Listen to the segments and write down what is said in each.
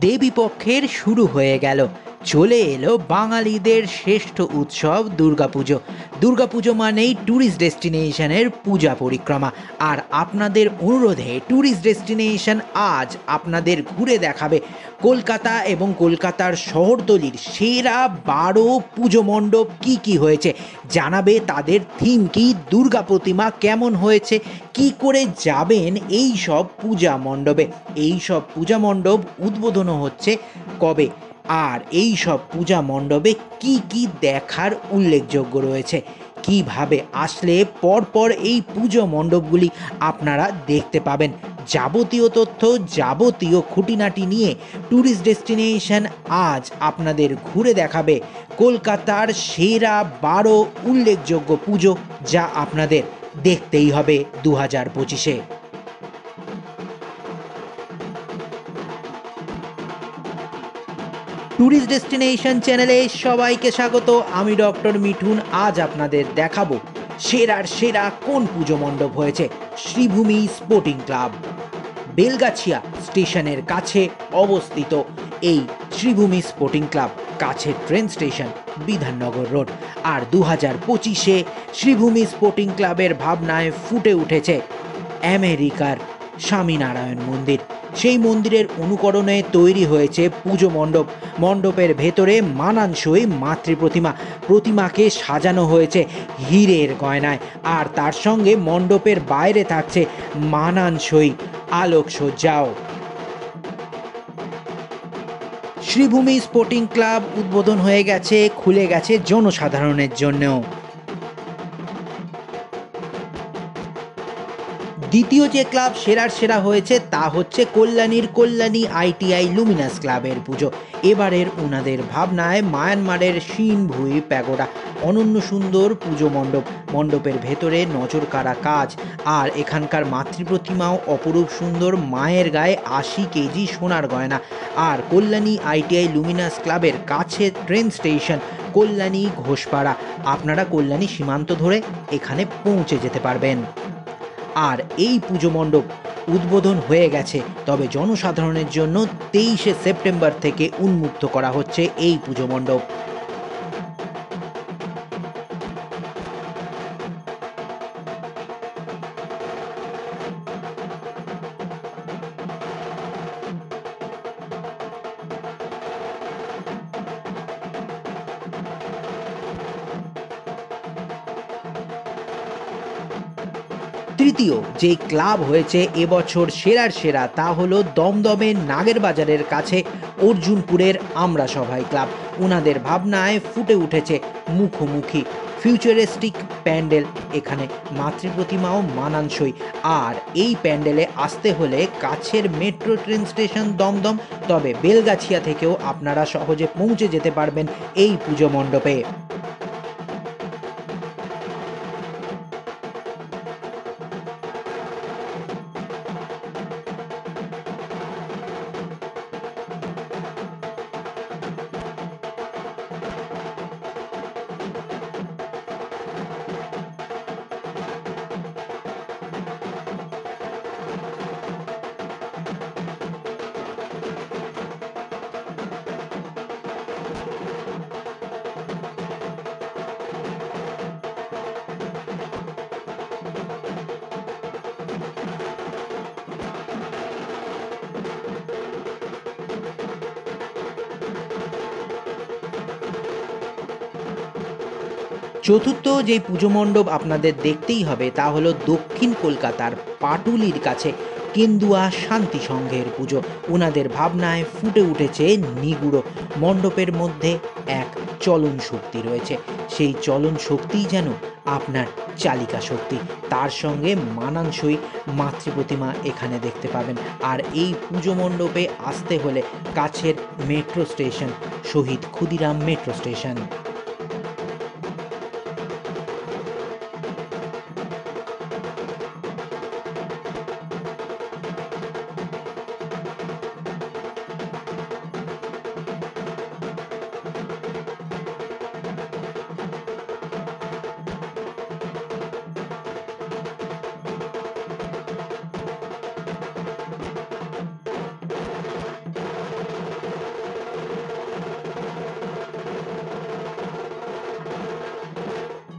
দেবীপক্ষের শুরু হয়ে গেল, চলে এলো বাঙালিদের শ্রেষ্ঠ উৎসব দুর্গাপুজো। দুর্গাপুজো মানেই ট্যুরিস্ট ডেস্টিনেশনের পূজা পরিক্রমা। আর আপনাদের অনুরোধে ট্যুরিস্ট ডেস্টিনেশন আজ আপনাদের ঘুরে দেখাবে কলকাতা এবং কলকাতার শহরতলির সেরা 12 পুজো মণ্ডপ কী কী হয়েছে, জানাবে তাদের থিম কি, দুর্গা প্রতিমা কেমন হয়েছে, কি করে যাবেন এই সব পূজা মণ্ডপে, এই সব পূজা মণ্ডপ উদ্বোধনও হচ্ছে কবে, আর এই সব পূজা মণ্ডপে কি কি দেখার উল্লেখযোগ্য রয়েছে, কিভাবে আসলে পরপর এই পুজো মণ্ডপগুলি আপনারা দেখতে পাবেন। যাবতীয় তথ্য, যাবতীয় খুঁটিনাটি নিয়ে ট্যুরিস্ট ডেস্টিনেশন আজ আপনাদের ঘুরে দেখাবে কলকাতার সেরা 12 উল্লেখযোগ্য পুজো, যা আপনাদের দেখতেই হবে 2025-এ। ট্যুরিস্ট ডেস্টিনেশন চ্যানেলে সবাইকে স্বাগত। আমি ডক্টর মিঠুন। আজ আপনাদের দেখাবো সেরার সেরা কোন পুজো মণ্ডপ হয়েছে। শ্রীভূমি স্পোর্টিং ক্লাব, বেলগাছিয়া স্টেশনের কাছে অবস্থিত এই শ্রীভূমি স্পোর্টিং ক্লাব, কাছে ট্রেন স্টেশন, বিধাননগর রোড। আর 2025-এ শ্রীভূমি স্পোর্টিং ক্লাবের ভাবনায় ফুটে উঠেছে আমেরিকার স্বামীনারায়ণ মন্দির। সেই মন্দিরের অনুকরণে তৈরি হয়েছে পুজো মণ্ডপ। মণ্ডপের ভেতরে মানানসই মাতৃপ্রতিমা, প্রতিমাকে সাজানো হয়েছে হীরের গয়নায়, আর তার সঙ্গে মণ্ডপের বাইরে থাকছে মানানসই আলোকসজ্জাও। শ্রীভূমি স্পোর্টিং ক্লাব উদ্বোধন হয়ে গেছে, খুলে গেছে জনসাধারণের জন্যও। দ্বিতীয় যে ক্লাব সেরার সেরা হয়েছে তা হচ্ছে কল্যাণীর কল্যাণী আইটিআই লুমিনাস ক্লাবের পুজো। এবারের ওনাদের ভাবনায় মায়ানমারের শিনভুই প্যাগোডা, অনন্য সুন্দর পুজো মণ্ডপ, মণ্ডপের ভেতরে নজর কাড়া কাজ, আর এখানকার মাতৃপ্রতিমাও অপরূপ সুন্দর, মায়ের গায়ে 80 কেজি সোনার গয়না। আর কল্যাণী আইটিআই লুমিনাস ক্লাবের কাছে ট্রেন স্টেশন কল্যাণী ঘোষপাড়া, আপনারা কল্যাণী সীমান্ত ধরে এখানে পৌঁছে যেতে পারবেন। আর এই পুজো মণ্ডপ উদ্বোধন হয়ে গেছে, তবে জনসাধারণের জন্য 23শে সেপ্টেম্বর থেকে উন্মুক্ত করা হচ্ছে এই পুজো মণ্ডপ। তৃতীয় যে ক্লাব হয়েছে এবছর সেরার সেরা তা হলো দমদমের নাগের বাজারের কাছে অর্জুনপুরের আমরা সভাই ক্লাব। ওনাদের ভাবনায় ফুটে উঠেছে মুখোমুখি ফিউচারিস্টিক প্যান্ডেল, এখানে মাতৃপ্রতিমাও মানানসই। আর এই প্যান্ডেলে আসতে হলে কাছের মেট্রো ট্রেন স্টেশন দমদম, তবে বেলগাছিয়া থেকেও আপনারা সহজে পৌঁছে যেতে পারবেন এই পুজো মণ্ডপে। চতুর্থ যে পুজো মণ্ডপ আপনাদের দেখতেই হবে তা হলো দক্ষিণ কলকাতার পাটুলির কাছে কেন্দুয়া শান্তি সংঘের পুজো। ওনাদের ভাবনায় ফুটে উঠেছে নিগুড়ো, মণ্ডপের মধ্যে এক চলন শক্তি রয়েছে, সেই চলন শক্তিই যেন আপনার চালিকা শক্তি, তার সঙ্গে মানানসই মাতৃপ্রতিমা এখানে দেখতে পাবেন। আর এই পুজো মণ্ডপে আসতে হলে কাছের মেট্রো স্টেশন শহীদ ক্ষুদিরাম মেট্রো স্টেশন।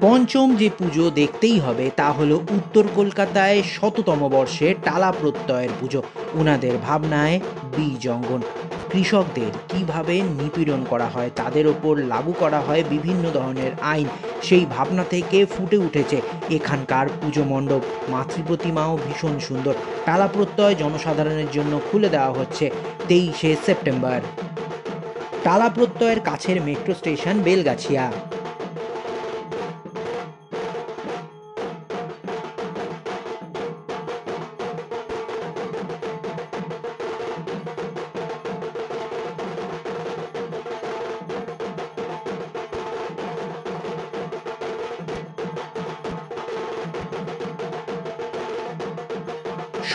পঞ্চম যে পুজো দেখতেই হবে তা হলো উত্তর কলকাতায় শততম বর্ষে টালা প্রত্যয়ের পুজো। ওনাদের ভাবনায় বীজ অঙ্গন, কৃষকদের কিভাবে নিপীড়ন করা হয়, তাদের ওপর লাগু করা হয় বিভিন্ন ধরনের আইন, সেই ভাবনা থেকে ফুটে উঠেছে এখানকার পুজো মণ্ডপ। মাতৃপ্রতিমাও ভীষণ সুন্দর। টালা প্রত্যয় জনসাধারণের জন্য খুলে দেওয়া হচ্ছে 23শে সেপ্টেম্বর। টালা প্রত্যয়ের কাছের মেট্রো স্টেশন বেলগাছিয়া।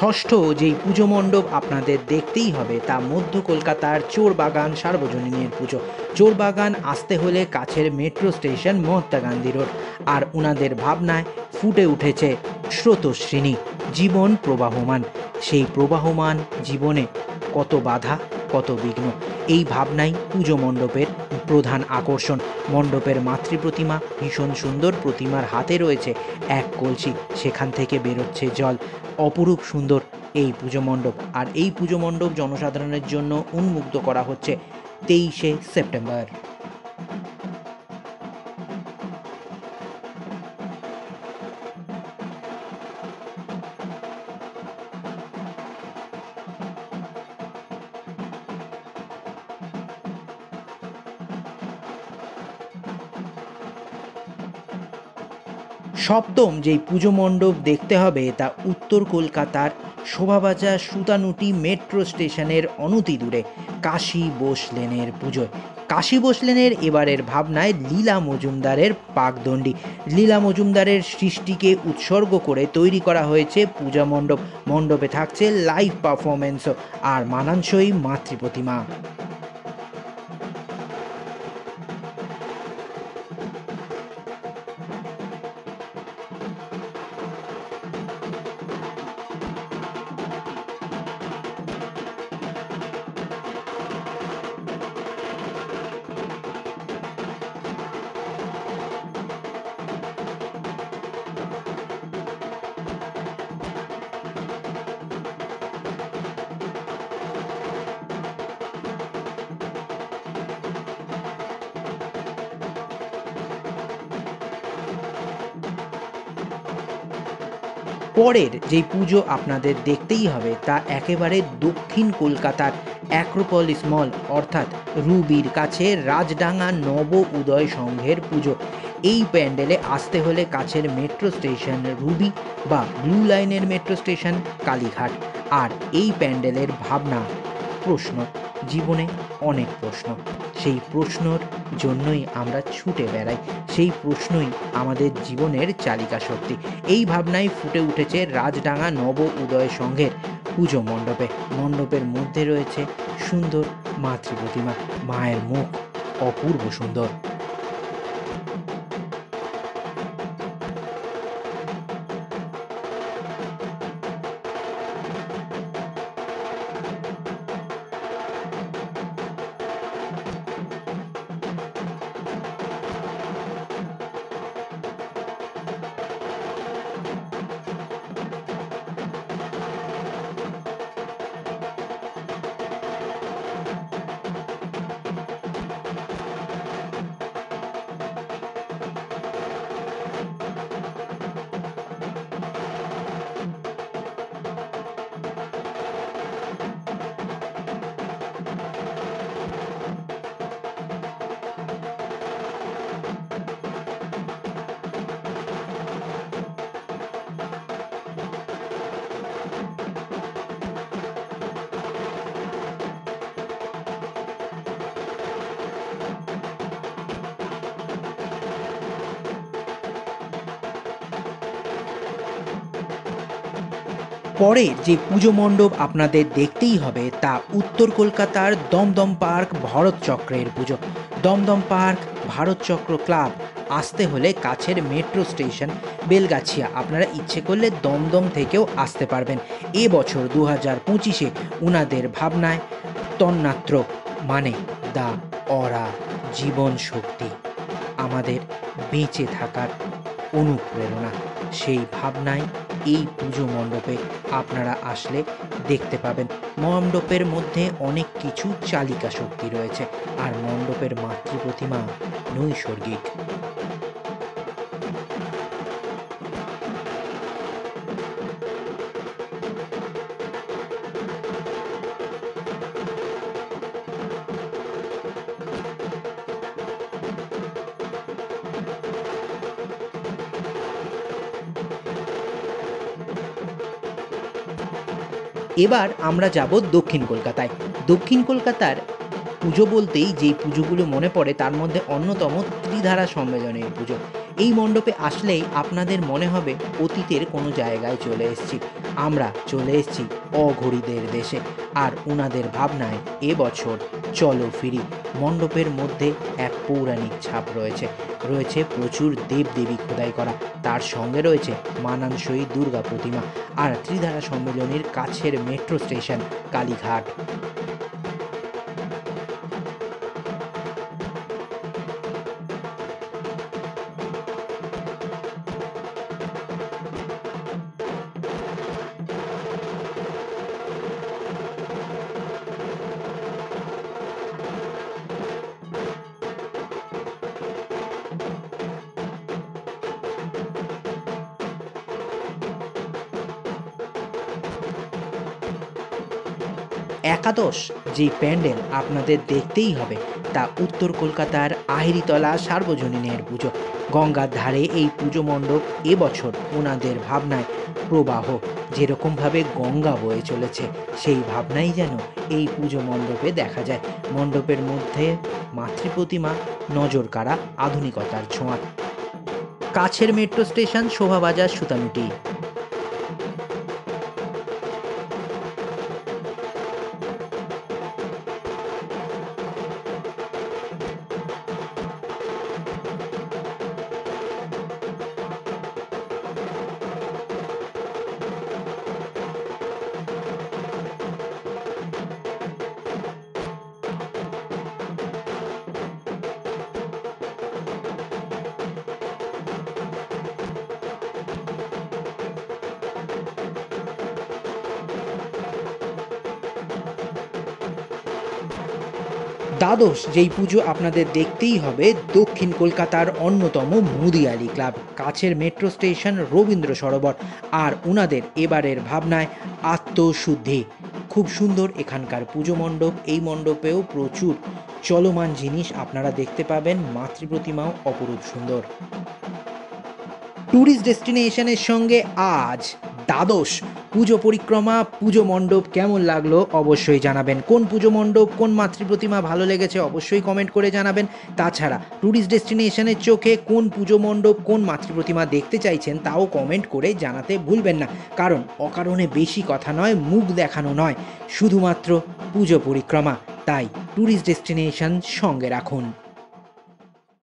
ষষ্ঠ যেই পুজো মণ্ডপ আপনাদের দেখতেই হবে তা মধ্য কলকাতার চোরবাগান সার্বজনীনের পুজো। চোরবাগান আসতে হলে কাছের metro station Mahatma Gandhi road. আর ওনাদের ভাবনায় ফুটে উঠেছে স্রোতস্বিনী, জীবন প্রবাহমান। সেই প্রবাহমান জীবনে কত বাধা, কত বিঘ্ন, এই ভাবনাই পুজো মণ্ডপের প্রধান আকর্ষণ। মণ্ডপের মাতৃপ্রতিমা ভীষণ সুন্দর। প্রতিমার হাতে রয়েছে এক কলসি, সেখান থেকে বেরোচ্ছে জল। অপরূপ সুন্দর এই পুজো মণ্ডপ। আর এই পুজো মণ্ডপ জনসাধারণের জন্য উন্মুক্ত করা হচ্ছে 23শে সেপ্টেম্বর। সপ্তম যেই পুজো মণ্ডপ দেখতে হবে তা উত্তর কলকাতার শোভাবাজার সুতানুটি মেট্রো স্টেশনের অনতি দূরে কাশী বোস লেনের পুজোয়। কাশী বোস লেনের এবারের ভাবনায় লীলা মজুমদারের পাকদণ্ডী। লীলা মজুমদারের সৃষ্টিকে উৎসর্গ করে তৈরি করা হয়েছে পূজা মণ্ডপ। মণ্ডপে থাকছে লাইভ পারফরমেন্সও আর মানানসই মাতৃপ্রতিমা। পরের যেই পুজো আপনাদের দেখতেই হবে তা একেবারে দক্ষিণ কলকাতার অ্যাক্রোপলিস মল অর্থাৎ রুবির কাছে রাজডাঙ্গা নব উদয় সংঘের পুজো। এই প্যান্ডেলে আসতে হলে কাছের মেট্রো স্টেশন রুবি বা ব্লু লাইনের মেট্রো স্টেশন কালীঘাট। আর এই প্যান্ডেলের ভাবনা প্রশ্ন, জীবনে অনেক প্রশ্ন, সেই প্রশ্নর জন্যই আমরা ছুটে বেড়াই, সেই প্রশ্নই আমাদের জীবনের চালিকা শক্তি। এই ভাবনায় ফুটে উঠেছে রাজডাঙ্গা নব উদয় সংঘের পুজো মণ্ডপে। মণ্ডপের মধ্যে রয়েছে সুন্দর মাতৃপ্রতিমা, মায়ের মুখ অপূর্ব সুন্দর। পরের যে পুজো মণ্ডপ আপনাদের দেখতেই হবে তা উত্তর কলকাতার দমদম পার্ক ভরত চক্রের পুজো। দমদম পার্ক ভারত চক্র ক্লাব আসতে হলে কাছের মেট্রো স্টেশন বেলগাছিয়া। আপনারা ইচ্ছে করলে দমদম থেকেও আসতে পারবেন। এবছর 2025-এ উনাদের ভাবনায় তন্মাত্র মানে দা অরা, জীবন শক্তি, আমাদের বেঁচে থাকার অনুপ্রেরণা। সেই ভাবনায় এই পুজো মণ্ডপে আপনারা আসলে দেখতে পাবেন। মণ্ডপের মধ্যে অনেক কিছু চালিকা শক্তি রয়েছে, আর মণ্ডপের মাতৃপ্রতিমা নৈসর্গিক। এবার আমরা যাব দক্ষিণ কলকাতায়। দক্ষিণ কলকাতার পুজো বলতেই যেই পুজোগুলো মনে পড়ে তার মধ্যে অন্যতম ত্রিধারা সম্মেলনের পুজো। এই মণ্ডপে আসলেই আপনাদের মনে হবে অতীতের কোনো জায়গায় চলে এসেছি। আমরা চলে এসেছি অঘোরীদের দেশে, আর ওনাদের ভাবনায় এবছর চলো ফিরি। মণ্ডপের মধ্যে এক পৌরাণিক ছাপ রয়েছে, রয়েছে প্রচুর দেবদেবী খোদাই করা, তার সঙ্গে রয়েছে মানানসই দুর্গা প্রতিমা, আর ত্রিধারা সম্মেলনের কাছের মেট্রো স্টেশন কালীঘাট। একাদশ যেই প্যান্ডেল আপনাদের দেখতেই হবে, তা উত্তর কলকাতার আহিরিতলা সার্বজনীনের পুজো। গঙ্গার ধারে এই পুজো মণ্ডপ এবছর ওনাদের ভাবনায় প্রবাহ, যেরকমভাবে গঙ্গা বয়ে চলেছে সেই ভাবনাই যেন এই পুজো মণ্ডপে দেখা যায়। মণ্ডপের মধ্যে মাতৃপ্রতিমা নজর কাড়া আধুনিকতার ছোঁয়া। কাছের মেট্রো স্টেশন শোভাবাজার সুতানুটি। দ্বাদশ যেই পুজো আপনাদের দেখতেই হবে, দক্ষিণ কলকাতার অন্যতম মুদিয়ালি ক্লাব, কাছের মেট্রো স্টেশন রবীন্দ্র সরোবর, আর ওনাদের এবারের ভাবনায় আত্মশুদ্ধি। খুব সুন্দর এখানকার পুজো মণ্ডপ। এই মণ্ডপেও প্রচুর চলমান জিনিস আপনারা দেখতে পাবেন, মাতৃপ্রতিমাও অপরূপ সুন্দর। ট্যুরিস্ট ডেস্টিনেশনের সঙ্গে আজ দ্বাদশ পুজো পরিক্রমা, পুজো মণ্ডপ কেমন লাগলো অবশ্যই জানাবেন। কোন পুজো মণ্ডপ, কোন মাতৃপ্রতিমা ভালো লেগেছে অবশ্যই কমেন্ট করে জানাবেন। তাছাড়া ট্যুরিস্ট ডেস্টিনেশনের চোখে কোন পুজো মণ্ডপ, কোন মাতৃপ্রতিমা দেখতে চাইছেন তাও কমেন্ট করে জানাতে ভুলবেন না, কারণ অকারণে বেশি কথা নয়, মুখ দেখানো নয়, শুধুমাত্র পুজো পরিক্রমা। তাই ট্যুরিস্ট ডেস্টিনেশন সঙ্গে রাখুন।